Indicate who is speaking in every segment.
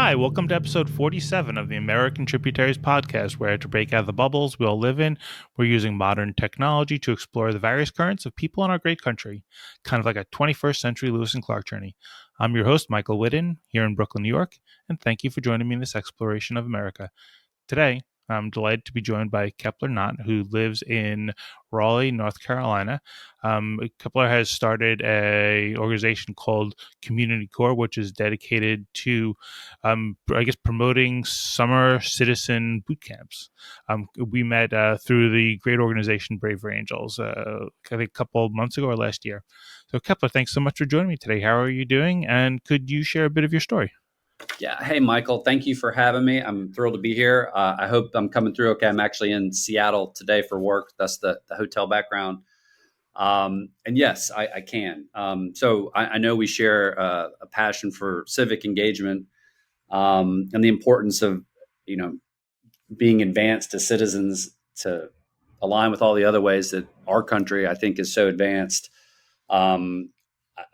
Speaker 1: Hi, welcome to episode 47 of the American Tributaries podcast, where to break out of the bubbles we all live in, we're using modern technology to explore the various currents of people in our great country, kind of like a 21st century Lewis and Clark journey. I'm your host, Michael Whidden, here in Brooklyn, New York, and thank you for joining me in this exploration of America. Today, I'm delighted to be joined by Kepler Knott, who lives in Raleigh, North Carolina. Kepler has started a organization called Community Corps, which is dedicated to, promoting summer citizen boot camps. We met through the great organization Bravery Angels, I think a couple of months ago or last year. So, Kepler, thanks so much for joining me today. How are you doing? And could you share a bit of your story?
Speaker 2: Yeah. Hey, Michael, thank you for having me. I'm thrilled to be here. I hope I'm coming through okay. I'm actually in Seattle today for work. That's the hotel background. And yes, I can. So I know we share a passion for civic engagement and the importance of, being advanced as citizens to align with all the other ways that our country, I think, is so advanced. Um,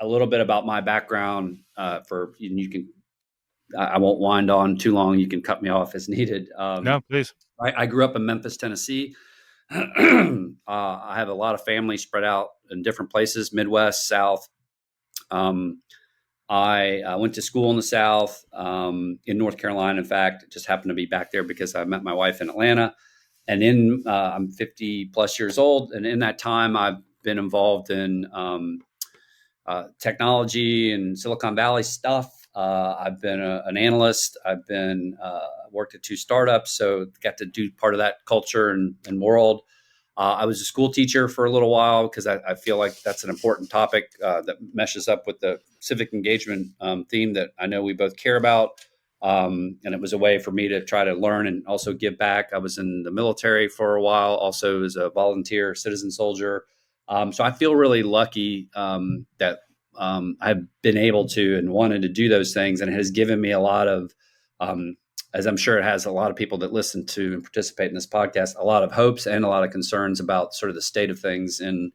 Speaker 2: a little bit about my background for you can I won't wind on too long. You can cut me off as needed.
Speaker 1: No, please.
Speaker 2: I grew up in Memphis, Tennessee. I have a lot of family spread out in different places, Midwest, South. I went to school in the South, in North Carolina. In fact, just happened to be back there because I met my wife in Atlanta. And I'm 50 plus years old. And in that time, I've been involved in technology and Silicon Valley stuff. I've been an analyst. I've been worked at 2 startups, so got to do part of that culture and world. I was a school teacher for a little while because I feel like that's an important topic that meshes up with the civic engagement theme that I know we both care about. And it was a way for me to try to learn and also give back. I was in the military for a while, also as a volunteer citizen soldier. So I feel really lucky that I've been able to and wanted to do those things, and it has given me a lot of, as I'm sure it has a lot of people that listen to and participate in this podcast, a lot of hopes and a lot of concerns about sort of the state of things in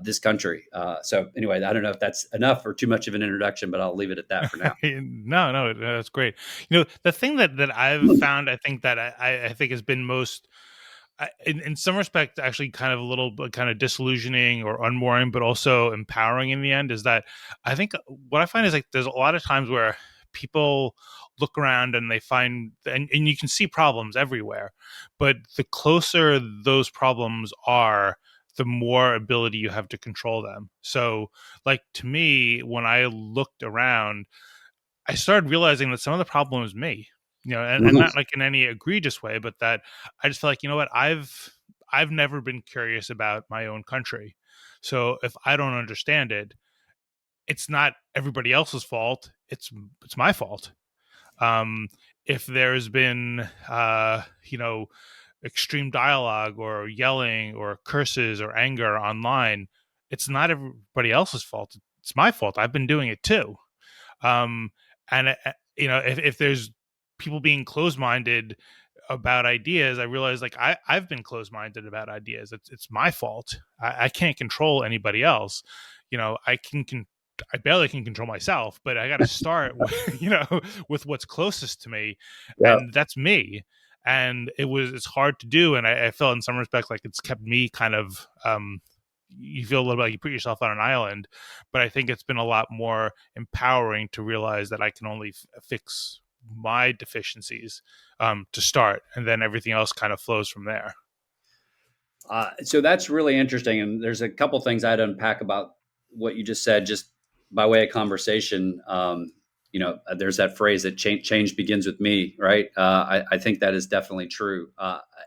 Speaker 2: this country. So anyway, I don't know if that's enough or too much of an introduction, but I'll leave it at that for now.
Speaker 1: No, that's great. The thing that I've found, I think that I think has been most, in some respect, actually kind of a little bit kind of disillusioning or unmooring, but also empowering in the end, is that I think what I find is like there's a lot of times where people look around and they find, and you can see problems everywhere, but the closer those problems are, the more ability you have to control them. So, like, to me, when I looked around, I started realizing that some of the problem was me, and not like in any egregious way, but that I just felt like, what, I've never been curious about my own country. So if I don't understand it, it's not everybody else's fault. It's my fault. Um, if there's been, extreme dialogue or yelling or curses or anger online, it's not everybody else's fault. It's my fault. I've been doing it too. Um, and if there's people being closed-minded about ideas, I realize like I've been closed-minded about ideas. It's my fault. I can't control anybody else. I barely can control myself, but I got to start with, with what's closest to me,
Speaker 2: Yeah.
Speaker 1: and that's me. And it's hard to do, and I felt in some respects like it's kept me kind of, you feel a little bit like you put yourself on an island, but I think it's been a lot more empowering to realize that I can only fix my deficiencies to start, and then everything else kind of flows from there.
Speaker 2: So that's really interesting. And there's a couple things I'd unpack about what you just said, just by way of conversation. There's that phrase that change begins with me, right? I think that is definitely true.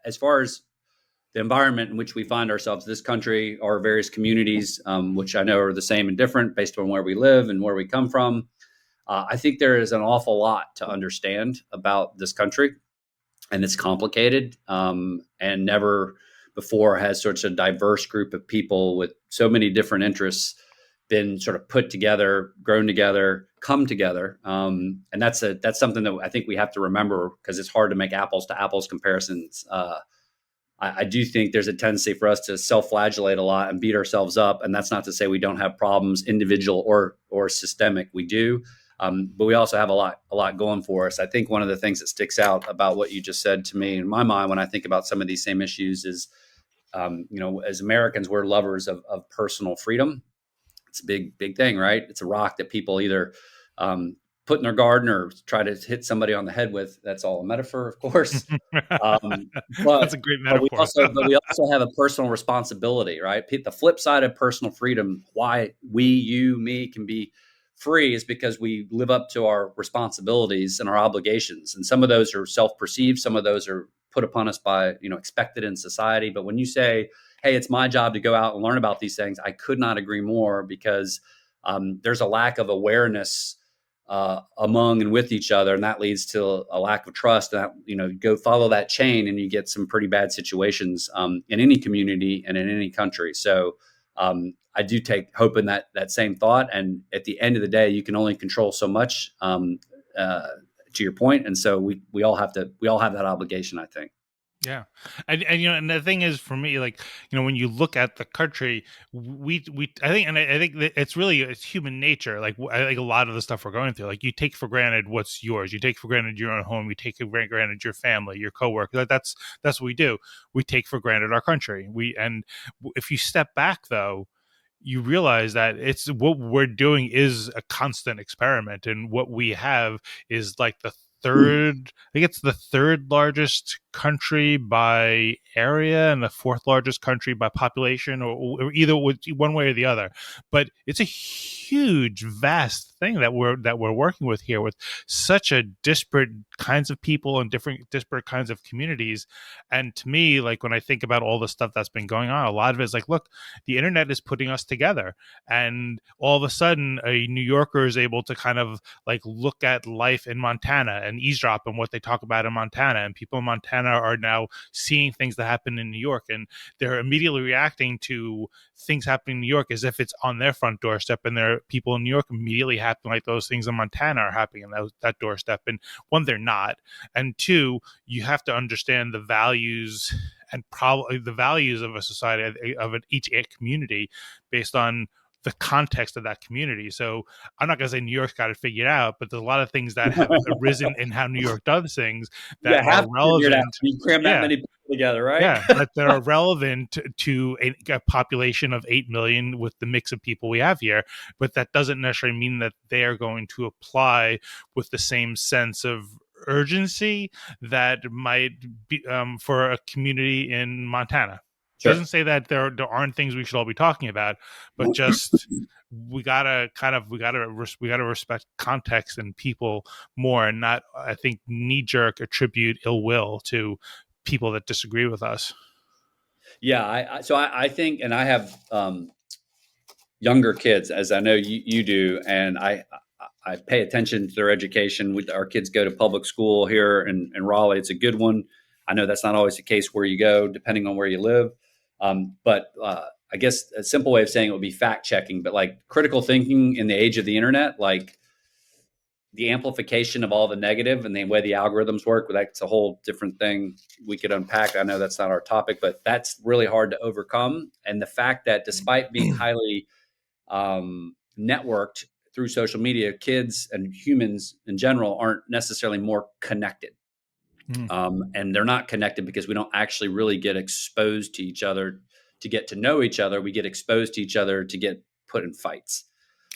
Speaker 2: As far as the environment in which we find ourselves, this country, our various communities, which I know are the same and different based on where we live and where we come from. I think there is an awful lot to understand about this country, and it's complicated, and never before has such a diverse group of people with so many different interests been sort of put together, grown together, come together. And that's something that I think we have to remember, because it's hard to make apples to apples comparisons. I do think there's a tendency for us to self-flagellate a lot and beat ourselves up. And that's not to say we don't have problems, individual or systemic. We do. But we also have a lot going for us. I think one of the things that sticks out about what you just said to me in my mind when I think about some of these same issues is, as Americans, we're lovers of personal freedom. It's a big thing, right? It's a rock that people either um, put in their garden or try to hit somebody on the head with. That's all a metaphor, of course. Um,
Speaker 1: That's a
Speaker 2: but
Speaker 1: great metaphor.
Speaker 2: we also have a personal responsibility, right? The flip side of personal freedom, why we, you, me can be free, is because we live up to our responsibilities and our obligations. And some of those are self-perceived, some of those are put upon us by, expected in society. But when you say, hey, it's my job to go out and learn about these things, I could not agree more, because there's a lack of awareness among and with each other, and that leads to a lack of trust. And that, go follow that chain, and you get some pretty bad situations in any community and in any country. So I do take hope in that same thought. And at the end of the day, you can only control so much. To your point, and so we all have that obligation, I think.
Speaker 1: Yeah, and the thing is, for me, like, when you look at the country, we I think that it's human nature. Like, I think a lot of the stuff we're going through, like, you take for granted what's yours, you take for granted your own home, you take for granted your family, your coworker. That's what we do. We take for granted our country. If you step back, though, you realize that it's what we're doing is a constant experiment, and what we have is like I think it's the third largest country by area and the fourth largest country by population, or either one way or the other. But it's a huge, vast thing that we're working with here, with such a disparate kinds of people and different disparate kinds of communities. And to me, like, when I think about all the stuff that's been going on, a lot of it is like, look, the internet is putting us together, and all of a sudden a New Yorker is able to kind of like look at life in Montana and eavesdrop on what they talk about in Montana, and people in Montana are now seeing things that happen in New York, and they're immediately reacting to things happening in New York as if it's on their front doorstep, and there are people in New York immediately happen like those things in Montana are happening on that doorstep. And one, they're not, and two, you have to understand the values and probably the values of a society, of each community, based on the context of that community. So I'm not going to say New York's got it figured out, but there's a lot of things that have arisen in how New York does things
Speaker 2: You
Speaker 1: that
Speaker 2: have
Speaker 1: are
Speaker 2: to figure it out.
Speaker 1: relevant.
Speaker 2: You cram that
Speaker 1: Yeah,
Speaker 2: many people together, right?
Speaker 1: yeah, that are relevant to a population of 8 million with the mix of people we have here. But that doesn't necessarily mean that they are going to apply with the same sense of urgency that might be for a community in Montana.
Speaker 2: Sure.
Speaker 1: Doesn't say that there aren't things we should all be talking about, but just we gotta respect context and people more, and not, I think, knee jerk attribute ill will to people that disagree with us.
Speaker 2: Yeah. I think, and I have younger kids, as I know you do, and I pay attention to their education. Our kids go to public school here in Raleigh. It's a good one. I know that's not always the case where you go, depending on where you live. But I guess a simple way of saying it would be fact checking, but like critical thinking in the age of the internet, like the amplification of all the negative and the way the algorithms work, that's a whole different thing we could unpack. I know that's not our topic, but that's really hard to overcome. And the fact that despite being highly networked through social media, kids and humans in general aren't necessarily more connected.
Speaker 1: Mm,
Speaker 2: And they're not connected because we don't actually really get exposed to each other to get to know each other. We get exposed to each other to get put in fights.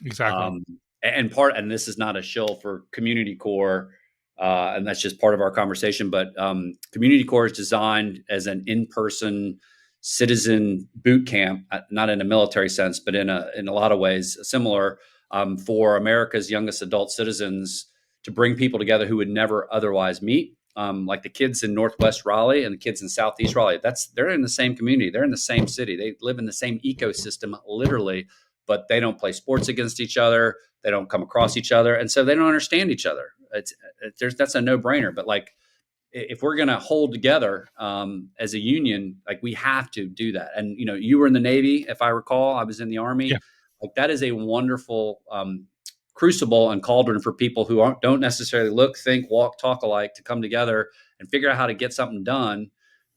Speaker 1: exactly.
Speaker 2: Um, and this is not a shill for community core, and that's just part of our conversation. But community core is designed as an in-person citizen boot camp, not in a military sense, but in a lot of ways similar, for America's youngest adult citizens, to bring people together who would never otherwise meet. Like the kids in Northwest Raleigh and the kids in Southeast Raleigh, they're in the same community, they're in the same city, they live in the same ecosystem, literally, but they don't play sports against each other. They don't come across each other, and so they don't understand each other. That's a no brainer. But like, if we're going to hold together as a union, like we have to do that. And you were in the Navy, if I recall. I was in the Army.
Speaker 1: Yeah.
Speaker 2: Like that is a wonderful crucible and cauldron for people who don't necessarily look, think, walk, talk alike, to come together and figure out how to get something done.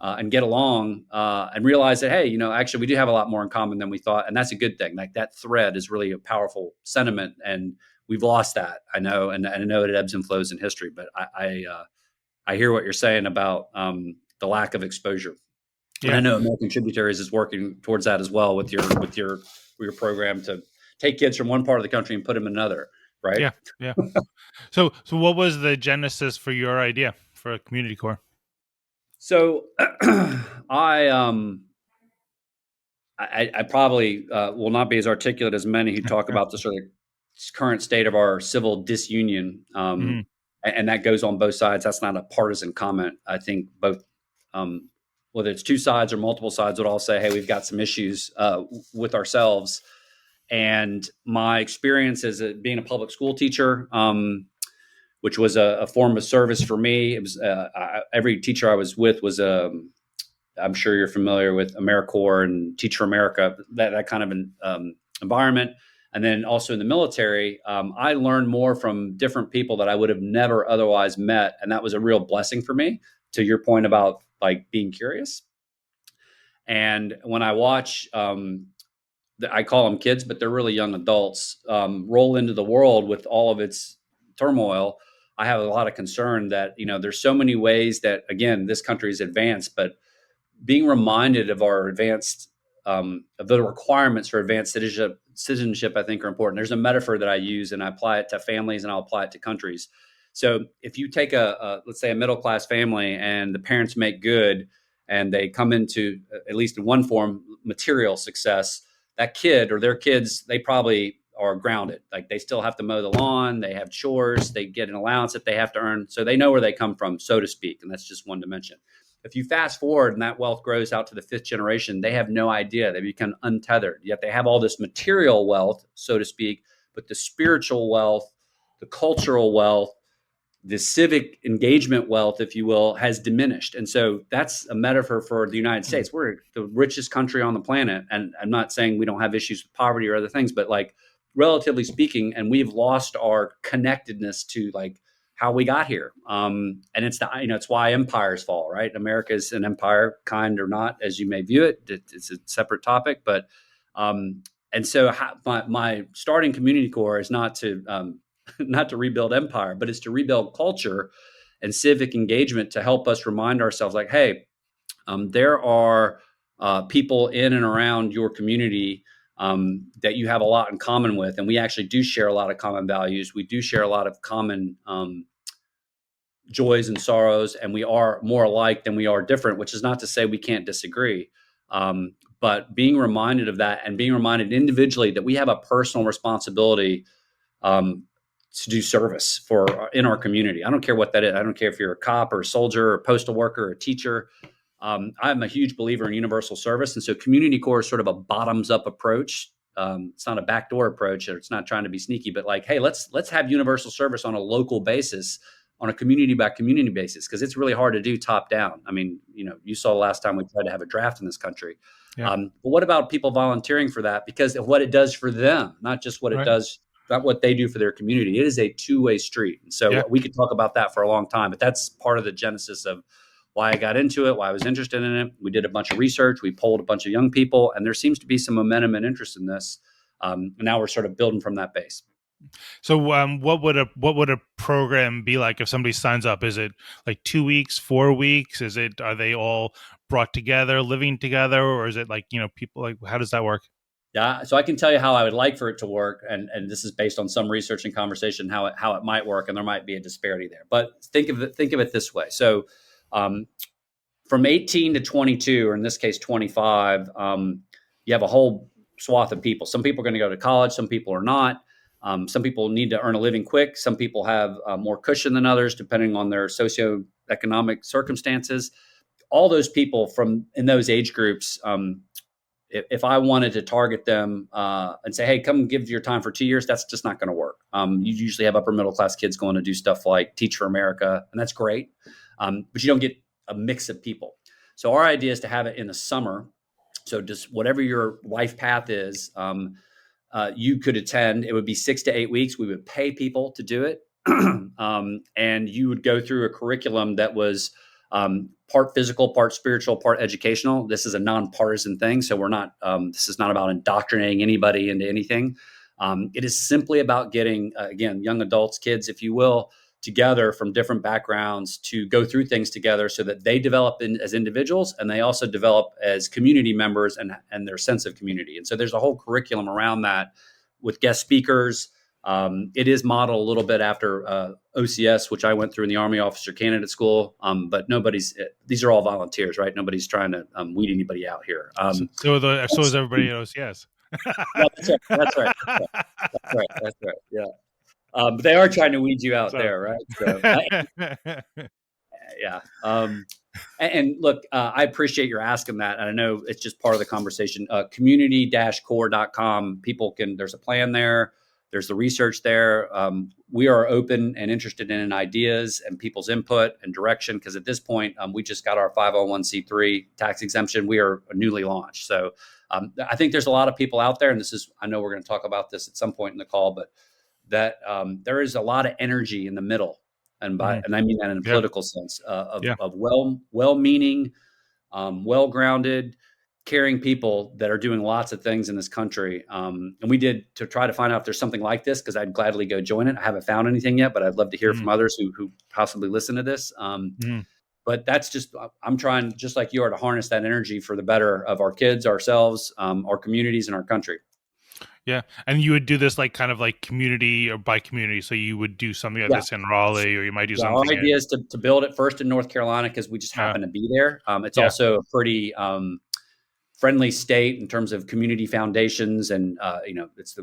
Speaker 2: And get along and realize that, hey, actually we do have a lot more in common than we thought. And that's a good thing. Like that thread is really a powerful sentiment. And we've lost that. I know, and I know it ebbs and flows in history, but I hear what you're saying about the lack of exposure. And I
Speaker 1: Yeah,
Speaker 2: know American Tributaries is working towards that as well with your program to take kids from one part of the country and put them in another, right?
Speaker 1: yeah, yeah. So what was the genesis for your idea for a community core?
Speaker 2: So I I probably will not be as articulate as many who talk about the sort of current state of our civil disunion,
Speaker 1: Hmm.
Speaker 2: and that goes on both sides. That's not a partisan comment. I think both, um, whether it's two sides or multiple sides, would all say, "Hey, we've got some issues with ourselves." And my experience as being a public school teacher, which was a form of service for me. It was every teacher I was with was I'm sure you're familiar with AmeriCorps and Teach for America, that kind of an environment. And then also in the military, I learned more from different people that I would have never otherwise met. And that was a real blessing for me, to your point about like being curious. And when I watch, I call them kids, but they're really young adults, roll into the world with all of its turmoil, I have a lot of concern that, there's so many ways that, again, this country is advanced, but being reminded of our advanced of the requirements for advanced citizenship, I think, are important. There's a metaphor that I use, and I apply it to families, and I'll apply it to countries. So if you take let's say a middle class family, and the parents make good, and they come into, at least in one form, material success, that kid or their kids, they probably are grounded. Like, they still have to mow the lawn, they have chores, they get an allowance that they have to earn, so they know where they come from, so to speak, and that's just one dimension. If you fast forward and that wealth grows out to the fifth generation, they have no idea. They become untethered. Yet they have all this material wealth, so to speak, but the spiritual wealth, the cultural wealth, the civic engagement wealth, if you will, has diminished. And so that's a metaphor for the United States. We're the richest country on the planet. And I'm not saying we don't have issues with poverty or other things, but like, relatively speaking, and we've lost our connectedness to like how we got here. And it's why empires fall, right? America is an empire, kind or not, as you may view it. It's a separate topic, but and so my starting community core is not to not to rebuild empire, but it's to rebuild culture and civic engagement, to help us remind ourselves, like, hey, there are people in and around your community that you have a lot in common with, and we actually do share a lot of common values. We do share a lot of common joys and sorrows, and we are more alike than we are different, which is not to say we can't disagree. But being reminded of that, and being reminded individually that we have a personal responsibility to do service in our community. I don't care what that is. I don't care if you're a cop or a soldier or a postal worker or a teacher. I'm a huge believer in universal service. And so community core is sort of a bottoms up approach. It's not a backdoor approach, or it's not trying to be sneaky, but like, hey, let's have universal service on a local basis, on a community by community basis, because it's really hard to do top down. I mean, you saw last time we tried to have a draft in this country.
Speaker 1: Yeah.
Speaker 2: But what about people volunteering for that? Because of what it does for them, not just what it
Speaker 1: Right.
Speaker 2: does, not what they do for their community. It is a two-way street. And
Speaker 1: Yeah.
Speaker 2: so we could talk about that for a long time, but that's part of the genesis of why I got into it, why I was interested in it. We did a bunch of research. We polled a bunch of young people, and there seems to be some momentum and interest in this. And now we're sort of building from that base.
Speaker 1: So, what would a program be like if somebody signs up? Is it like 2 weeks, 4 weeks? Are they all brought together, living together, or is it like people like how does that work?
Speaker 2: Yeah, so I can tell you how I would like for it to work, and this is based on some research and conversation how it might work, and there might be a disparity there. But think of it this way. So, um, from 18 to 22, or in this case 25, you have a whole swath of people. Some people are going to go to college, some people are not. Some people need to earn a living quick. Some people have more cushion than others, depending on their socioeconomic circumstances. All those people from in those age groups, if I wanted to target them and say, hey, come give your time for 2 years, that's just not going to work. You usually have upper middle class kids going to do stuff like Teach for America, and that's great. But you don't get a mix of people. So our idea is to have it in the summer. So just whatever your life path is, you could attend. It would be 6 to 8 weeks. We would pay people to do it. And you would go through a curriculum that was part physical, part spiritual, part educational. This is a nonpartisan thing. So we're not, this is not about indoctrinating anybody into anything. It is simply about getting, again, young adults, kids, if you will, together from different backgrounds to go through things together so that they develop as individuals and they also develop as community members and their sense of community. And so there's a whole curriculum around that with guest speakers. It is modeled a little bit after OCS, which I went through in the Army Officer Candidate School, but these are all volunteers, right? Nobody's trying to weed anybody out here.
Speaker 1: So is everybody at OCS.
Speaker 2: Yeah, that's right. That's right. That's right. That's right. Yeah. But they are trying to weed you out
Speaker 1: So
Speaker 2: there, right? So, yeah. And look, I appreciate your asking that. And I know it's just part of the conversation. Community-core.com. There's a plan there. There's the research there. We are open and interested in ideas and people's input and direction. Because at this point, we just got our 501c3 tax exemption. We are newly launched. So I think there's a lot of people out there. And I know we're going to talk about this at some point in the call, but that there is a lot of energy in the middle. And I mean that in a political sense of well-meaning, well-grounded, caring people that are doing lots of things in this country. And we did to try to find out if there's something like this, because I'd gladly go join it. I haven't found anything yet, but I'd love to hear from others who possibly listen to this. But that's just, I'm trying, just like you are, to harness that energy for the better of our kids, ourselves, our communities, and our country.
Speaker 1: Yeah. And you would do this like kind of like community or by community. So you would do something like this in Raleigh, or you might do something.
Speaker 2: Our idea is to build it first in North Carolina because we just happen to be there. It's also a pretty friendly state in terms of community foundations. And, it's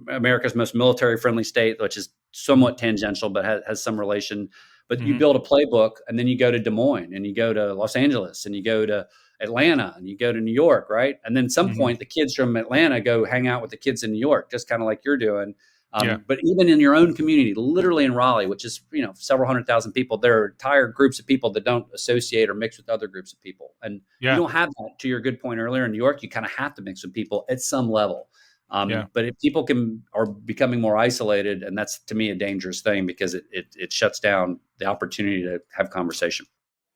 Speaker 2: America's most military friendly state, which is somewhat tangential, but has some relation. But you build a playbook, and then you go to Des Moines, and you go to Los Angeles, and you go to Atlanta, and you go to New York, right? And then at some point, the kids from Atlanta go hang out with the kids in New York, just kind of like you're doing. But even in your own community, literally in Raleigh, which is several 100,000 people, there are entire groups of people that don't associate or mix with other groups of people. And you don't have that. To your good point earlier, in New York, you kind of have to mix with people at some level. But if people are becoming more isolated, and that's to me a dangerous thing, because it shuts down the opportunity to have conversation.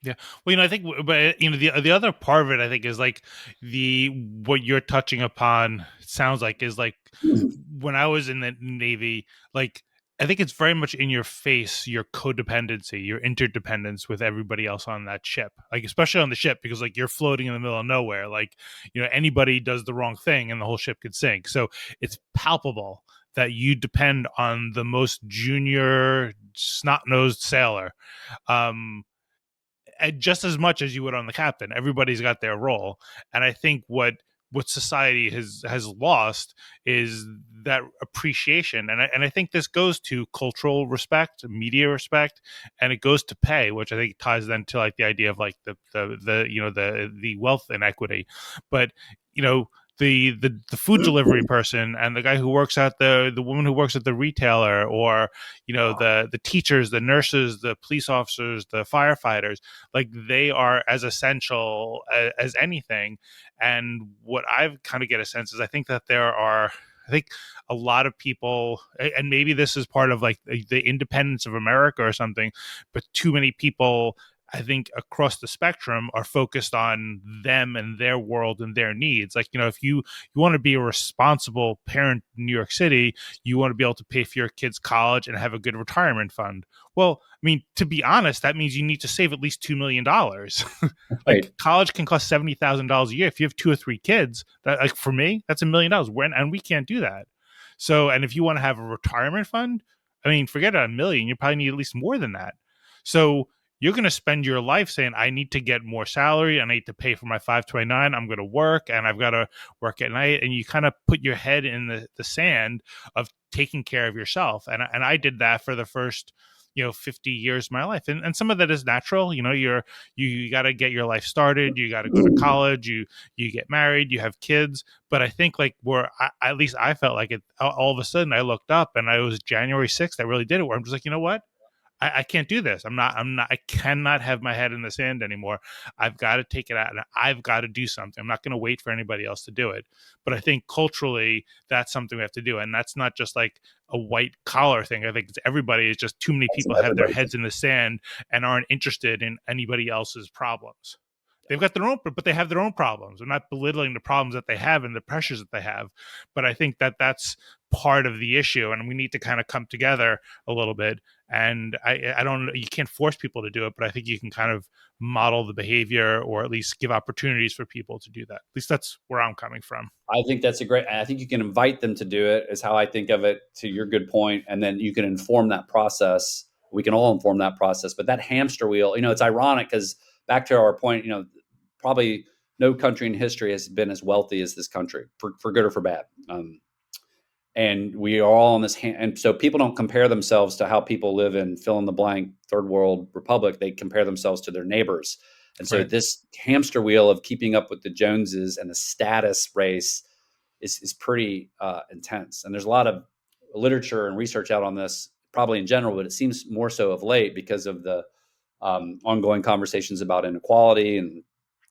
Speaker 1: Yeah. Well, I think, but the other part of it, I think, is like what you're touching upon sounds like is like when I was in the Navy, like I think it's very much in your face, your codependency, your interdependence with everybody else on that ship, like especially on the ship, because like you're floating in the middle of nowhere, like, anybody does the wrong thing and the whole ship could sink. So it's palpable that you depend on the most junior snot-nosed sailor. Just as much as you would on the captain. Everybody's got their role. And I think what society has lost is that appreciation. And I think this goes to cultural respect, media respect, and it goes to pay, which I think ties then to like the idea of like the wealth inequity. But the food delivery person and the guy who works at the woman who works at the retailer, or the teachers, the nurses, the police officers, the firefighters, like they are as essential as anything. And what I've kind of get a sense is I think that I think a lot of people, and maybe this is part of like the independence of America or something, but too many people, I think, across the spectrum are focused on them and their world and their needs. Like, if you want to be a responsible parent in New York City, you want to be able to pay for your kids' college and have a good retirement fund. Well, I mean, to be honest, that means you need to save at least $2 million. Like
Speaker 2: Right.
Speaker 1: college can cost $70,000 a year. If you have 2 or 3 kids, that, like for me, that's $1 million. And we can't do that. So, and if you want to have a retirement fund, I mean, forget $1 million. You probably need at least more than that. So you're going to spend your life saying, I need to get more salary. I need to pay for my 529. I'm going to work, and I've got to work at night. And you kind of put your head in the sand of taking care of yourself. And I did that for the first, 50 years of my life. And some of that is natural. You got to get your life started. You got to go to college. You get married, you have kids. But I think like at least I felt like it, all of a sudden I looked up and I was January 6th. I really did it, where I'm just like, you know what? I can't do this. I cannot have my head in the sand anymore. I've got to take it out and I've got to do something. I'm not going to wait for anybody else to do it. But I think culturally that's something we have to do. And that's not just like a white collar thing. I think it's everybody. It's just too many people have their heads in the sand and aren't interested in anybody else's problems. they've got their own, but they have their own problems. I'm not belittling the problems that they have and the pressures that they have, but I think that that's part of the issue, and we need to kind of come together a little bit. And I don't, you can't force people to do it, but I think you can kind of model the behavior, or at least give opportunities for people to do that. At least that's where I'm coming from.
Speaker 2: I think that's a great. I think you can invite them to do it. Is how I think of it. To your good point, and then you can inform that process. We can all inform that process. But that hamster wheel, it's ironic because back to our point, probably no country in history has been as wealthy as this country, for good or for bad. And we are all on this, and so people don't compare themselves to how people live in fill in the blank third world republic. They compare themselves to their neighbors, and so
Speaker 1: Right.
Speaker 2: this hamster wheel of keeping up with the Joneses and the status race is pretty intense. And there's a lot of literature and research out on this, probably in general, but it seems more so of late because of the ongoing conversations about inequality and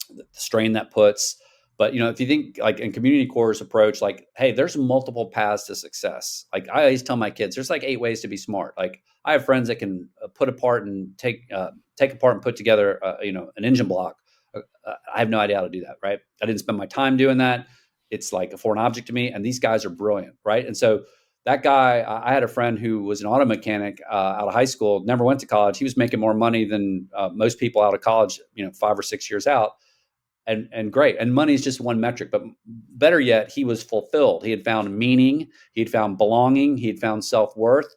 Speaker 2: the strain that puts. But if you think like in Community Core's approach, like, hey, there's multiple paths to success. Like I always tell my kids, there's like 8 ways to be smart. Like I have friends that can put apart and take apart and put together, an engine block. I have no idea how to do that. Right? I didn't spend my time doing that. It's like a foreign object to me. And these guys are brilliant, right? And so that guy, I had a friend who was an auto mechanic out of high school, never went to college. He was making more money than most people out of college, 5 or 6 years out. And great. And money is just one metric, but better yet, he was fulfilled. He had found meaning, he had found belonging, he had found self-worth.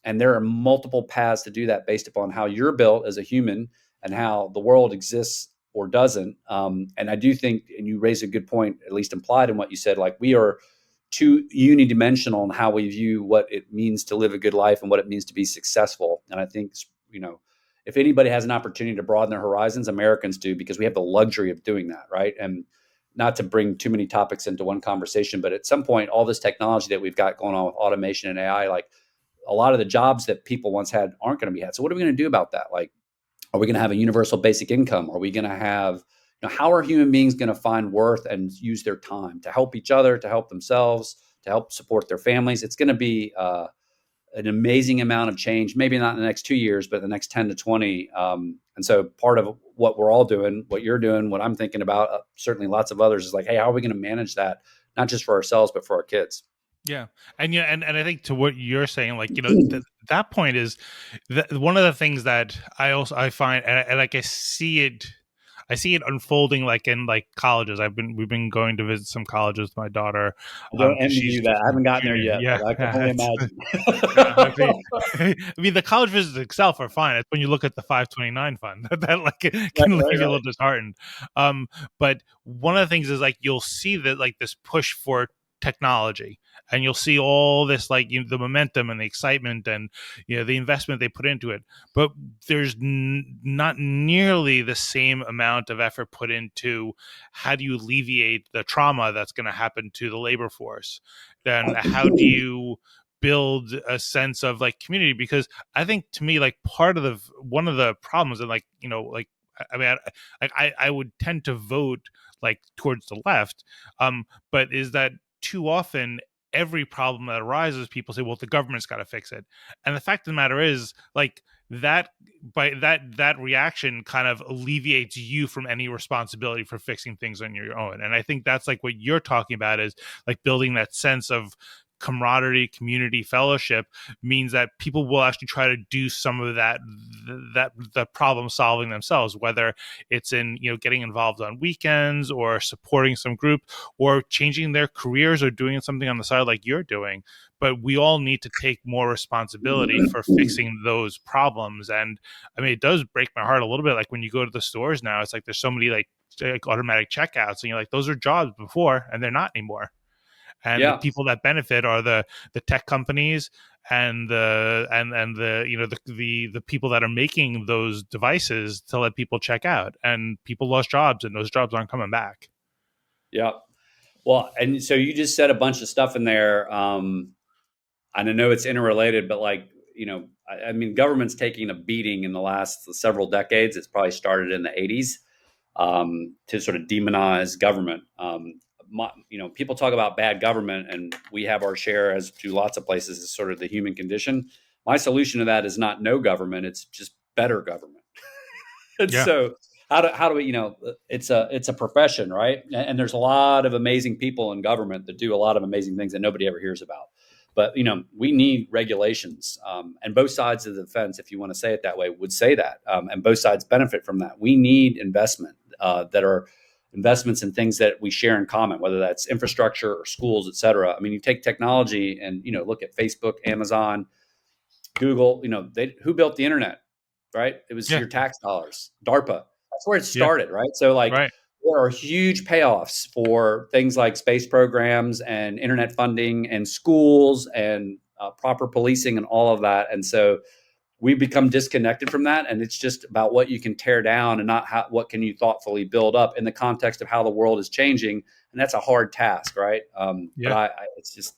Speaker 2: And there are multiple paths to do that based upon how you're built as a human and how the world exists or doesn't. And I do think, and you raise a good point, at least implied in what you said, like we are too unidimensional in how we view what it means to live a good life and what it means to be successful. And I think, if anybody has an opportunity to broaden their horizons, Americans do, because we have the luxury of doing that, right? And not to bring too many topics into one conversation, but at some point, all this technology that we've got going on with automation and AI, like a lot of the jobs that people once had aren't going to be had. So what are we going to do about that? Like, are we going to have a universal basic income? Are we going to have, how are human beings going to find worth and use their time to help each other, to help themselves, to help support their families? It's going to be an amazing amount of change, maybe not in the next 2 years, but the next 10 to 20. And so part of what we're all doing, what you're doing, what I'm thinking about, certainly lots of others, is like, hey, how are we going to manage that? Not just for ourselves, but for our kids.
Speaker 1: Yeah. And and I think to what you're saying, like, that point is one of the things that I find, and like I see it unfolding like in like colleges. We've been going to visit some colleges with my daughter,
Speaker 2: I don't
Speaker 1: because
Speaker 2: envy
Speaker 1: she's
Speaker 2: you that. I haven't gotten there
Speaker 1: junior.
Speaker 2: yet,
Speaker 1: Yeah,
Speaker 2: but I can only
Speaker 1: I
Speaker 2: imagine.
Speaker 1: mean, I mean, the college visits itself are fine. It's when you look at the 529 fund that like
Speaker 2: Right,
Speaker 1: can leave you a
Speaker 2: right.
Speaker 1: little disheartened. But one of the things is like you'll see that like this push for technology, and you'll see all this like the momentum and the excitement and the investment they put into it, but there's not nearly the same amount of effort put into how do you alleviate the trauma that's going to happen to the labor force. Then how do you build a sense of like community? Because I think, to me, like part of one of the problems, and like like I mean, I would tend to vote like towards the left, but is that too often every problem that arises, people say, well, the government's got to fix it. And the fact of the matter is, like, that that reaction kind of alleviates you from any responsibility for fixing things on your own. And I think that's like what you're talking about, is like building that sense of camaraderie, community, fellowship, means that people will actually try to do some of that the problem solving themselves, whether it's in getting involved on weekends, or supporting some group, or changing their careers, or doing something on the side like you're doing. But we all need to take more responsibility for fixing those problems. And I mean, it does break my heart a little bit, like when you go to the stores now, it's like there's so many like automatic checkouts, and you're like, those are jobs before, and they're not anymore. And the
Speaker 2: Yeah.
Speaker 1: people that benefit are the tech companies, and the the people that are making those devices to let people check out. And people lost jobs, and those jobs aren't coming back.
Speaker 2: Yeah. Well, and so you just said a bunch of stuff in there. And I know it's interrelated, but like, I mean, government's taking a beating in the last several decades. It's probably started in the 80s, to sort of demonize government. People talk about bad government, and we have our share, as do lots of places, is sort of the human condition. My solution to that is not no government; it's just better government. And
Speaker 1: Yeah.
Speaker 2: so, how do we, it's a profession, right? And there's a lot of amazing people in government that do a lot of amazing things that nobody ever hears about. But we need regulations, and both sides of the fence, if you want to say it that way, would say that, and both sides benefit from that. We need investment that are investments in things that we share in common, whether that's infrastructure or schools, et cetera. I mean, you take technology and look at Facebook, Amazon, Google. Who built the internet, right? It was
Speaker 1: Yeah.
Speaker 2: your tax dollars. DARPA. That's where it
Speaker 1: Yeah.
Speaker 2: started, right? So like
Speaker 1: Right.
Speaker 2: there are huge payoffs for things like space programs and internet funding and schools and proper policing and all of that. And so we become disconnected from that, and it's just about what you can tear down and not what can you thoughtfully build up in the context of how the world is changing. And that's a hard task, right? But
Speaker 1: Yeah.
Speaker 2: it's just,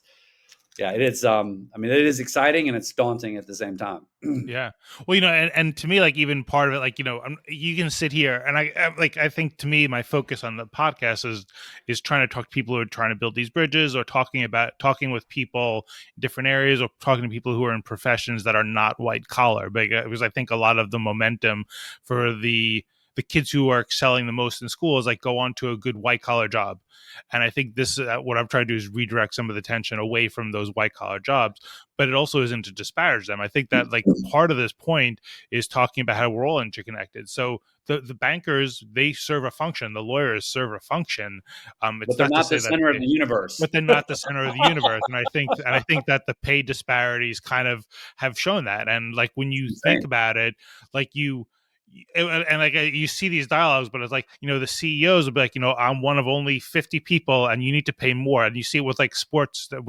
Speaker 2: yeah, it is. I mean, it is exciting and it's daunting at the same time.
Speaker 1: Yeah. Well, and to me, like even part of it, like, you can sit here and I think to me, my focus on the podcast is trying to talk to people who are trying to build these bridges, or talking with people in different areas, or talking to people who are in professions that are not white collar. Because I think a lot of the momentum for the kids who are excelling the most in school is like go on to a good white collar job. And I think this what I'm trying to do is redirect some of the tension away from those white collar jobs, but it also isn't to disparage them. I think that like part of this point is talking about how we're all interconnected. So the bankers, they serve a function. The lawyers serve a function.
Speaker 2: But
Speaker 1: It's
Speaker 2: they're
Speaker 1: not to
Speaker 2: not the
Speaker 1: say that
Speaker 2: center of the universe.
Speaker 1: but they're not the center of the universe. And I think that the pay disparities kind of have shown that. And like when you think
Speaker 2: Insane.
Speaker 1: about it, like and like you see these dialogues, but it's like the CEOs will be like, I'm one of only 50 people, and you need to pay more. And you see it with like sports, and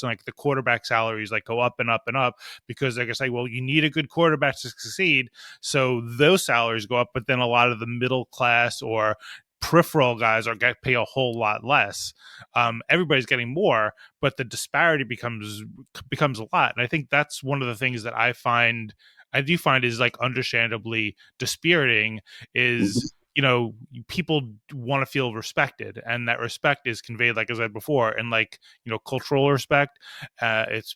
Speaker 1: like the quarterback salaries like go up and up and up, because like I say, well, you need a good quarterback to succeed, so those salaries go up. But then a lot of the middle class or peripheral guys are get pay a whole lot less. Everybody's getting more, but the disparity becomes a lot. And I think that's one of the things that I do find is like understandably dispiriting is, people want to feel respected, and that respect is conveyed, like I said before, in like, cultural respect. It's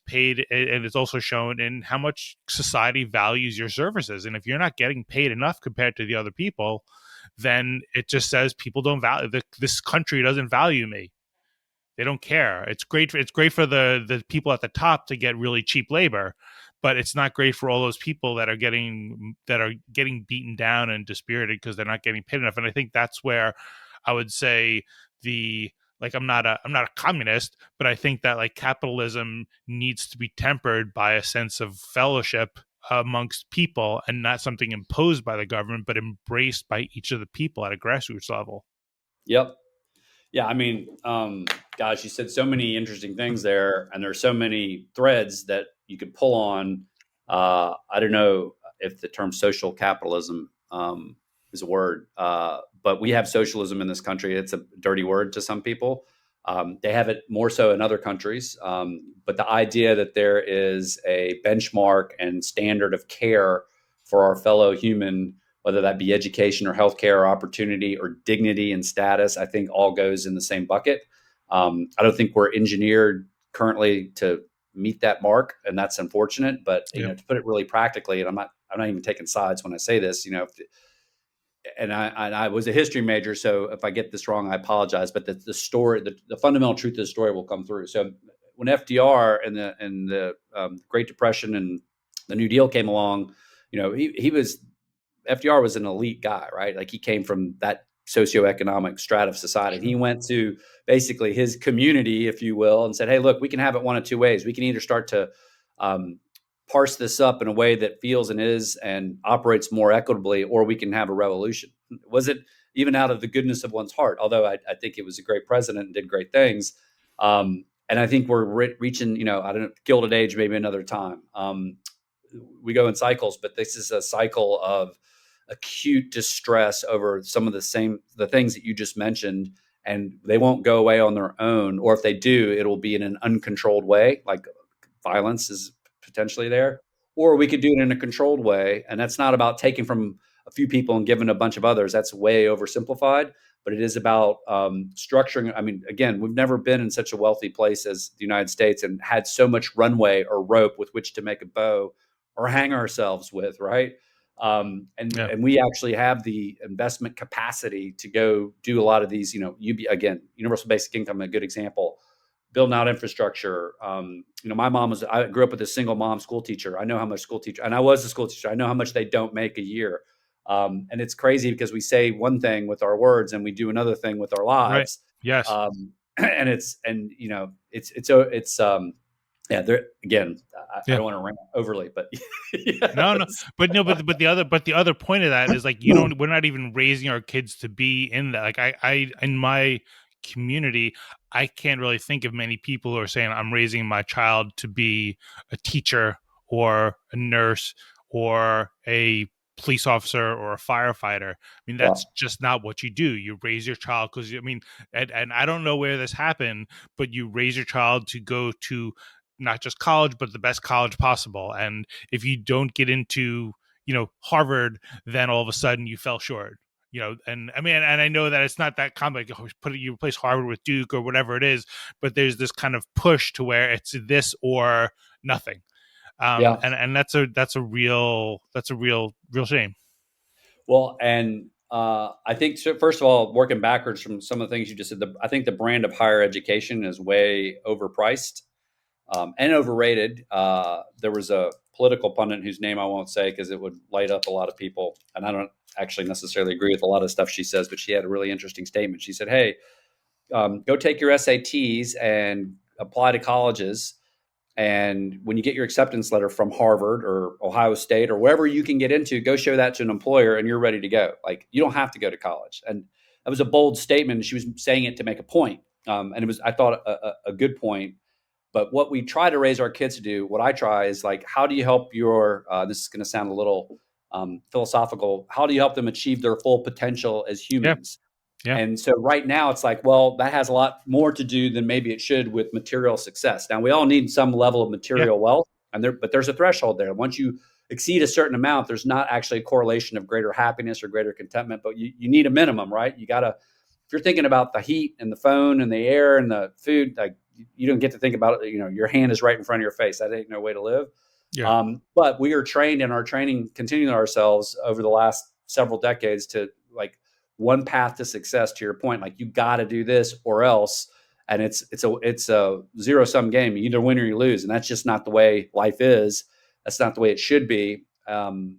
Speaker 1: paid, and it's also shown in how much society values your services. And if you're not getting paid enough compared to the other people, then it just says people don't value this country doesn't value me. They don't care. It's great for the people at the top to get really cheap labor, but it's not great for all those people that are getting beaten down and dispirited because they're not getting paid enough. And I think that's where I would say the like I'm not a communist, but I think that like capitalism needs to be tempered by a sense of fellowship amongst people, and not something imposed by the government, but embraced by each of the people at a grassroots level.
Speaker 2: Yep. Yeah, I mean, gosh, you said so many interesting things there, and there's so many threads that you could pull on. I don't know if the term social capitalism is a word, but we have socialism in this country. It's a dirty word to some people. They have it more so in other countries. But the idea that there is a benchmark and standard of care for our fellow human, whether that be education or healthcare or opportunity or dignity and status, I think all goes in the same bucket. I don't think we're engineered currently to meet that mark, and that's unfortunate. But
Speaker 1: Yeah.
Speaker 2: to put it really practically, and I'm not even taking sides when I say this, and I was a history major, so if I get this wrong, I apologize. But the story, the fundamental truth of the story will come through. So when FDR and the Great Depression and the New Deal came along, he was FDR was an elite guy, right? Like he came from that socioeconomic strata of society. And he went to basically his community, if you will, and said, "Hey, look, we can have it one of two ways. We can either start to parse this up in a way that feels and is and operates more equitably, or we can have a revolution." Was it even out of the goodness of one's heart? Although I think it was a great president and did great things. And I think we're reaching, I don't know, Gilded Age, maybe another time. We go in cycles, but this is a cycle of acute distress over some of the things that you just mentioned, and they won't go away on their own. Or if they do, it'll be in an uncontrolled way, like violence is potentially there, or we could do it in a controlled way. And that's not about taking from a few people and giving a bunch of others. That's way oversimplified, but it is about structuring. I mean, again, we've never been in such a wealthy place as the United States and had so much runway or rope with which to make a bow or hang ourselves with, right?
Speaker 1: Yeah.
Speaker 2: And we actually have the investment capacity to go do a lot of these. Again, universal basic income, a good example. Building out infrastructure. My mom I grew up with a single mom school teacher. I know how much school teacher, and I was a school teacher. I know how much they don't make a year. And it's crazy because we say one thing with our words and we do another thing with our
Speaker 1: Right.
Speaker 2: lives.
Speaker 1: Yes.
Speaker 2: And yeah, there again, I
Speaker 1: Yeah.
Speaker 2: don't want to rant overly, but
Speaker 1: No, no,
Speaker 2: yes.
Speaker 1: but no, but the other point of that is like we're not even raising our kids to be in that. Like I in my community, I can't really think of many people who are saying I'm raising my child to be a teacher or a nurse or a police officer or a firefighter. I mean,
Speaker 2: Yeah.
Speaker 1: that's just not what you do. You raise your child because I mean, and I don't know where this happened, but you raise your child to go to not just college, but the best college possible. And if you don't get into Harvard, then all of a sudden you fell short. And I mean, and I know that it's not that common. Like, you replace Harvard with Duke or whatever it is, but there's this kind of push to where it's this or nothing.
Speaker 2: Yeah.
Speaker 1: And that's a real shame.
Speaker 2: Well, and I think so, first of all, working backwards from some of the things you just said, I think the brand of higher education is way overpriced and overrated. There was a political pundit whose name I won't say because it would light up a lot of people, and I don't actually necessarily agree with a lot of stuff she says, but she had a really interesting statement. She said, "Hey, go take your SATs and apply to colleges." And when you get your acceptance letter from Harvard or Ohio State or wherever you can get into, go show that to an employer and you're ready to go. Like, you don't have to go to college. And that was a bold statement. She was saying it to make a point. And it was, I thought, a good point. But what we try to raise our kids to do, what I try is like, how do you help this is going to sound a little philosophical, how do you help them achieve their full potential as
Speaker 1: Yeah.
Speaker 2: humans?
Speaker 1: Yeah.
Speaker 2: And so right now it's like, well, that has a lot more to do than maybe it should with material success. Now we all need some level of
Speaker 1: Yeah.
Speaker 2: material wealth, but there's a threshold there. Once you exceed a certain amount, there's not actually a correlation of greater happiness or greater contentment, but you need a minimum, right? You gotta, if you're thinking about the heat and the phone and the air and the food, like you don't get to think about it. Your hand is right in front of your face. That ain't no way to live.
Speaker 1: Yeah.
Speaker 2: But we are trained in our training, continuing ourselves over the last several decades to like one path to success. To your point, like you got to do this or else, and it's a zero sum game. You either win or you lose, and that's just not the way life is. That's not the way it should be. And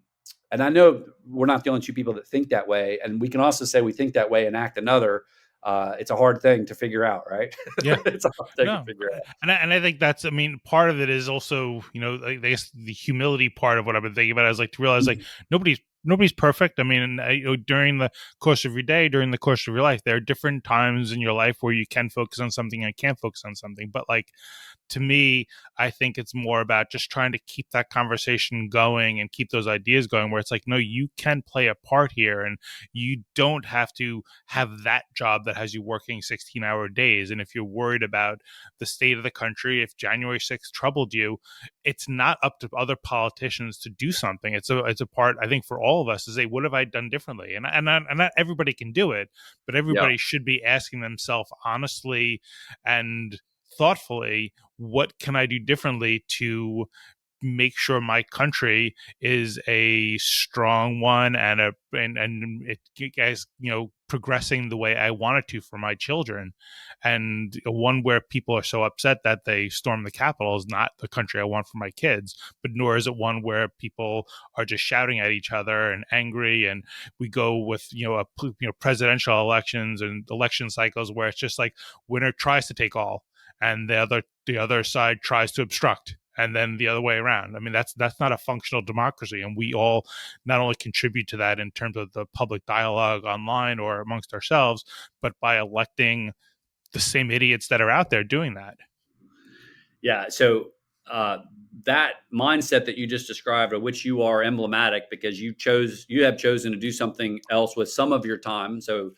Speaker 2: I know we're not the only two people that think that way, and we can also say we think that way and act another. It's a hard thing to figure out, right?
Speaker 1: Yeah.
Speaker 2: It's a hard thing to
Speaker 1: No,
Speaker 2: figure out.
Speaker 1: and I think that's, I mean, part of it is also, like, I guess the humility part of what I've been thinking about is like to realize like nobody's perfect. I mean, during the course of your day, during the course of your life, there are different times in your life where you can focus on something and can't focus on something. But like, to me, I think it's more about just trying to keep that conversation going and keep those ideas going where it's like, no, you can play a part here and you don't have to have that job that has you working 16-hour days. And if you're worried about the state of the country, if January 6th troubled you, it's not up to other politicians to do something. It's a part, I think, for all of us to say, what have I done differently? And not everybody can do it, but
Speaker 2: Yeah.
Speaker 1: everybody should be asking themselves honestly and thoughtfully, what can I do differently to make sure my country is a strong one and it guys progressing the way I want it to for my children. And one where people are so upset that they storm the Capitol is not the country I want for my kids, but nor is it one where people are just shouting at each other and angry. And we go with presidential elections and election cycles where it's just like winner tries to take all and the other side tries to obstruct, and then the other way around. I mean, that's not a functional democracy, and we all not only contribute to that in terms of the public dialogue online or amongst ourselves, but by electing the same idiots that are out there doing that.
Speaker 2: Yeah. So uh, that mindset that you just described, of which you are emblematic because you have chosen to do something else with some of your time. So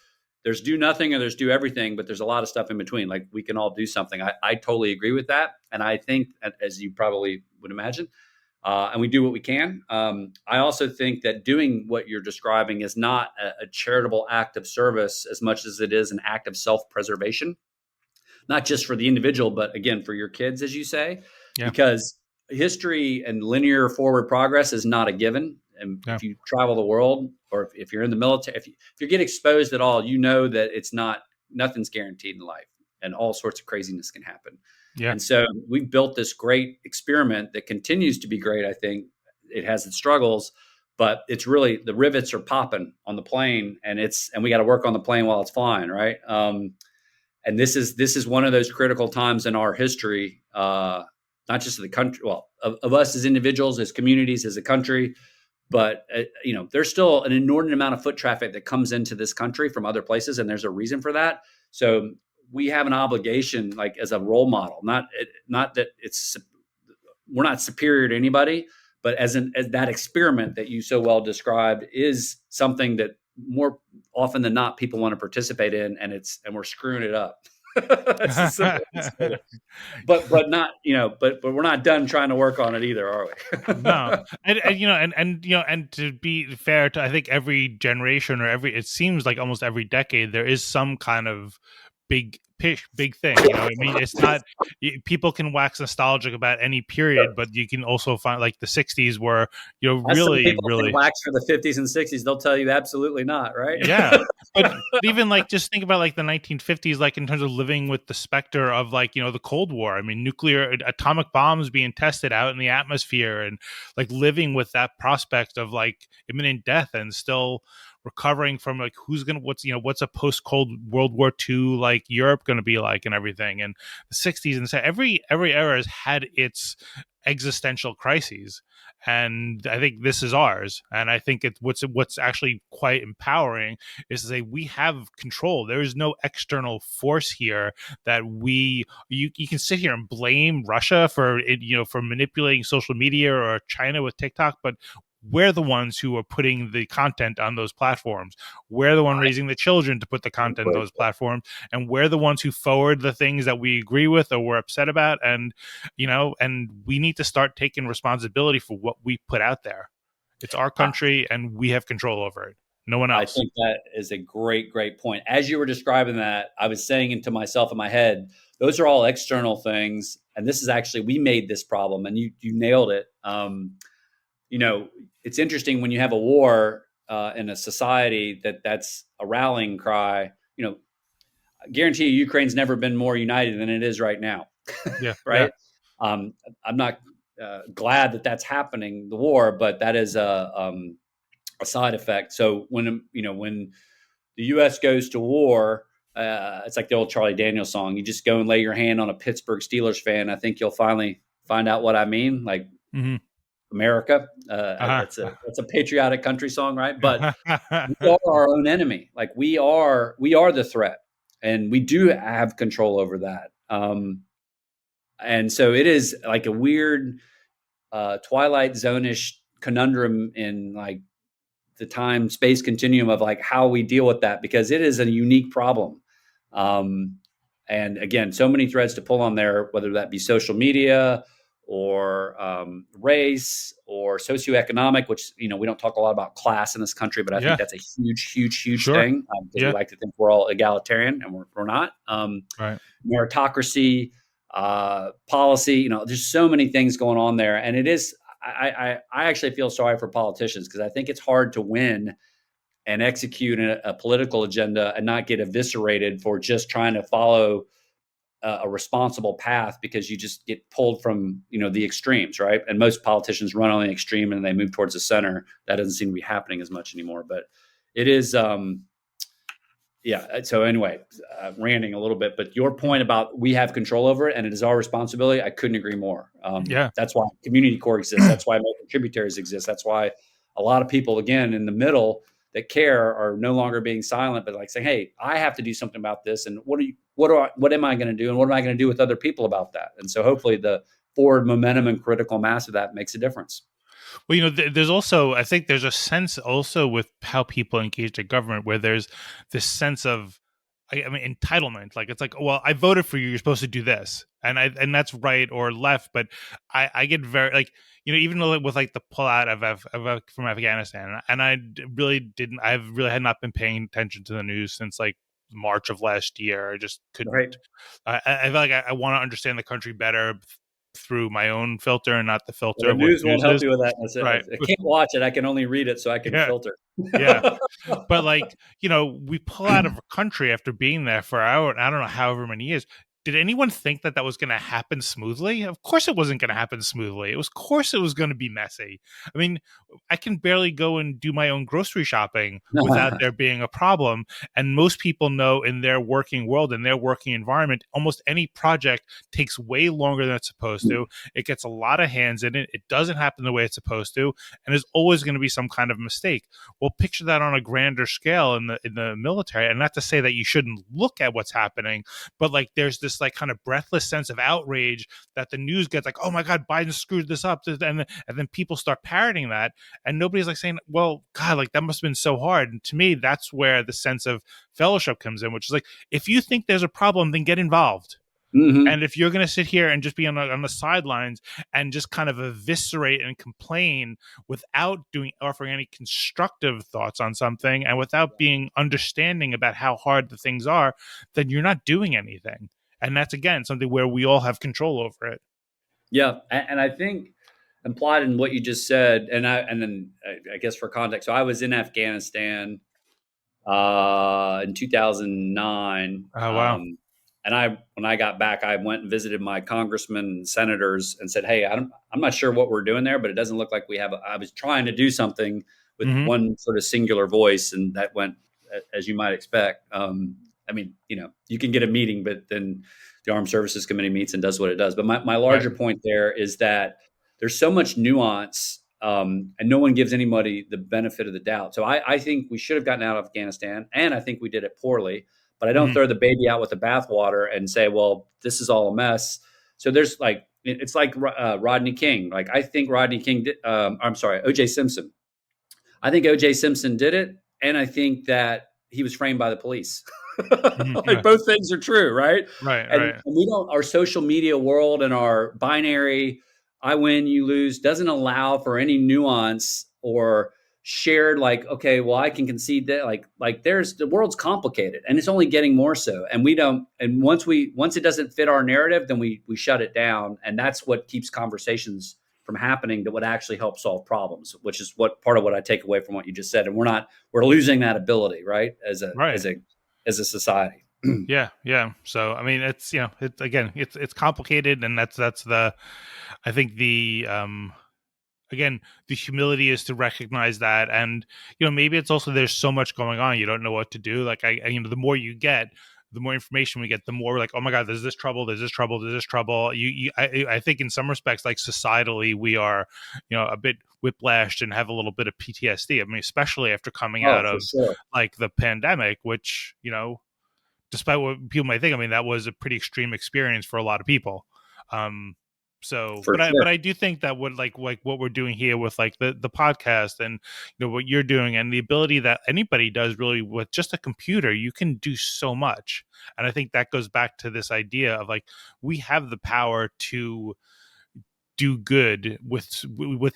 Speaker 2: there's do nothing or there's do everything, but there's a lot of stuff in between. Like we can all do something. I totally agree with that, and I think, as you probably would imagine, and we do what we can. I also think that doing what you're describing is not a charitable act of service as much as it is an act of self-preservation, not just for the individual, but again, for your kids, as you say,
Speaker 1: Yeah.
Speaker 2: because history and linear forward progress is not a given. And
Speaker 1: Yeah.
Speaker 2: if you travel the world, or if you're in the military, if you get exposed at all, you know that nothing's guaranteed in life, and all sorts of craziness can happen.
Speaker 1: Yeah.
Speaker 2: And so we built this great experiment that continues to be great. I think it has its struggles, but it's really, the rivets are popping on the plane, and we got to work on the plane while it's flying, right? And this is one of those critical times in our history, not just of the country, well, of us as individuals, as communities, as a country, but there's still an inordinate amount of foot traffic that comes into this country from other places, and there's a reason for that. So we have an obligation, like as a role model, not that we're not superior to anybody, but as that experiment that you so well described is something that more often than not people want to participate in, and we're screwing it up. That's as simple as it. But not, but we're not done trying to work on it either, are we?
Speaker 1: No, and to be fair to, I think every generation, or it seems like almost every decade, there is some kind of big thing. I mean, it's not, people can wax nostalgic about any period, but you can also find like the '60s were,
Speaker 2: As some
Speaker 1: really,
Speaker 2: people think
Speaker 1: really,
Speaker 2: wax for the 50s and 60s, they'll tell you absolutely not, right?
Speaker 1: yeah. But even like, just think about like the 1950s, like in terms of living with the specter of like, the Cold War. I mean, nuclear atomic bombs being tested out in the atmosphere, and like living with that prospect of like imminent death, and still recovering from like what's a post Cold World War II like Europe going to be like, and everything. And the '60s, and so every era has had its existential crises, and I think this is ours. And I think it's what's actually quite empowering is to say we have control. There is no external force here that you can sit here and blame Russia for it, for manipulating social media, or China with TikTok, but we're the ones who are putting the content on those platforms. We're the one raising the children to put the content on those platforms, and we're the ones who forward the things that we agree with or we're upset about. And and we need to start taking responsibility for what we put out there. It's our country, and we have control over it. No one
Speaker 2: I
Speaker 1: else.
Speaker 2: think that is a great, great point. As you were describing that, I was saying into myself in my head, those are all external things. And this is actually, we made this problem, and you nailed it. It's interesting when you have a war in a society that's a rallying cry. I guarantee you, Ukraine's never been more united than it is right now.
Speaker 1: Yeah, yeah,
Speaker 2: Right? I'm not glad that that's happening, the war, but that is a side effect. So when the U.S. goes to war, it's like the old Charlie Daniels song. You just go and lay your hand on a Pittsburgh Steelers fan. I think you'll finally find out what I mean. Like,
Speaker 1: mm-hmm.
Speaker 2: America.
Speaker 1: Uh-huh.
Speaker 2: It's a patriotic country song, right? But we are our own enemy. Like we are the threat, and we do have control over that. And so it is like a weird Twilight Zone-ish conundrum in like the time space continuum of like how we deal with that, because it is a unique problem. And again, so many threads to pull on there, whether that be social media or race or socioeconomic, which, we don't talk a lot about class in this country, but I think
Speaker 1: Yeah,
Speaker 2: that's a huge, huge, huge
Speaker 1: sure.
Speaker 2: thing, because we
Speaker 1: Yeah,
Speaker 2: like to think we're all egalitarian, and we're not.
Speaker 1: right.
Speaker 2: Meritocracy, policy, there's so many things going on there. And it is, I actually feel sorry for politicians, because I think it's hard to win and execute a political agenda and not get eviscerated for just trying to follow a responsible path, because you just get pulled from the extremes, right? And most politicians run on the extreme and they move towards the center. That doesn't seem to be happening as much anymore, but it is. Yeah. So anyway, ranting a little bit, but your point about we have control over it and it is our responsibility, I couldn't agree more.
Speaker 1: Yeah.
Speaker 2: That's why community core exists. That's why American tributaries exist. That's why a lot of people, again, in the middle that care are no longer being silent, but like saying, "Hey, I have to do something about this." And what am I going to do? And what am I going to do with other people about that? And so hopefully the forward momentum and critical mass of that makes a difference.
Speaker 1: Well, there's also, I think there's a sense also with how people engage the government, where there's this sense of, I mean, entitlement. Like, it's like, well, I voted for you. You're supposed to do this, and that's right or left. But I get very like, even with like the pullout from Afghanistan, and really didn't. I've really had not been paying attention to the news since like March of last year. I just couldn't.
Speaker 2: Right.
Speaker 1: I feel like I want to understand the country better through my own filter and not the
Speaker 2: Well,
Speaker 1: filter
Speaker 2: the
Speaker 1: of what
Speaker 2: news
Speaker 1: the news
Speaker 2: won't help
Speaker 1: is.
Speaker 2: you with that.
Speaker 1: Right.
Speaker 2: I can't watch it. I can only read it so I can
Speaker 1: Yeah.
Speaker 2: filter.
Speaker 1: Yeah. But like, we pull out of a country after being there for I don't know however many years. Did anyone think that that was going to happen smoothly? Of course, it wasn't going to happen smoothly. It was, of course, it was going to be messy. I mean, I can barely go and do my own grocery shopping without there being a problem. And most people know in their working world, in their working environment, almost any project takes way longer than it's supposed to. It gets a lot of hands in it. It doesn't happen the way it's supposed to, and there's always going to be some kind of mistake. Well, picture that on a grander scale in the military, and not to say that you shouldn't look at what's happening, but like there's this like kind of breathless sense of outrage that the news gets like, oh my god, Biden screwed this up, and then people start parroting that, and nobody's like saying, well, God, like that must have been so hard. And to me, that's where the sense of fellowship comes in, which is like, if you think there's a problem, then get involved.
Speaker 2: Mm-hmm.
Speaker 1: And if you're going to sit here and just be on the sidelines and just kind of eviscerate and complain without offering any constructive thoughts on something and without being understanding about how hard the things are, then you're not doing anything. And that's again something where we all have control over it.
Speaker 2: Yeah, and I think implied in what you just said, and then I guess for context, so I was in Afghanistan in 2009.
Speaker 1: Oh wow.
Speaker 2: And when I got back, I went and visited my congressmen and senators and said, "Hey, I'm not sure what we're doing there, but it doesn't look like we have." I was trying to do something with
Speaker 1: Mm-hmm.
Speaker 2: one sort of singular voice, and that went as you might expect. I mean, you can get a meeting, but then the Armed Services Committee meets and does what it does. But my
Speaker 1: Right.
Speaker 2: larger point there is that there's so much nuance, and no one gives anybody the benefit of the doubt. So I think we should have gotten out of Afghanistan, and I think we did it poorly. But I don't
Speaker 1: Mm-hmm.
Speaker 2: throw the baby out with the bathwater and say, well, this is all a mess. So there's like, it's like Rodney King. Like I think Rodney King did, I'm sorry, O.J. Simpson. I think O.J. Simpson did it. And I think that he was framed by the police.
Speaker 1: Mm-hmm.
Speaker 2: Like
Speaker 1: Yeah.
Speaker 2: both things are true, right?
Speaker 1: Right.
Speaker 2: And
Speaker 1: Right.
Speaker 2: we don't, our social media world and our binary, I win, you lose, doesn't allow for any nuance or shared like, okay, well, I can concede that like there's the world's complicated and it's only getting more so. And we don't, and once it doesn't fit our narrative, then we shut it down. And that's what keeps conversations from happening that would actually help solve problems, which is what part of what I take away from what you just said. And we're losing that ability, right?
Speaker 1: Right.
Speaker 2: As a society.
Speaker 1: Yeah, yeah. So I mean, it's it's again, it's complicated, and that's the, I think the again, the humility is to recognize that, and maybe it's also there's so much going on, you don't know what to do. Like the more you get, the more information we get, the more like, oh my god, there's this trouble, there's this trouble, there's this trouble. I think in some respects, like societally, we are a bit whiplashed and have a little bit of PTSD. I mean, especially after coming
Speaker 2: Oh,
Speaker 1: out
Speaker 2: for
Speaker 1: of
Speaker 2: sure.
Speaker 1: like the pandemic, which despite what people might think, I mean, that was a pretty extreme experience for a lot of people. Um, so,
Speaker 2: For
Speaker 1: but
Speaker 2: sure.
Speaker 1: I do think that what like what we're doing here with like the podcast and what you're doing and the ability that anybody does really with just a computer, you can do so much. And I think that goes back to this idea of like we have the power to do good with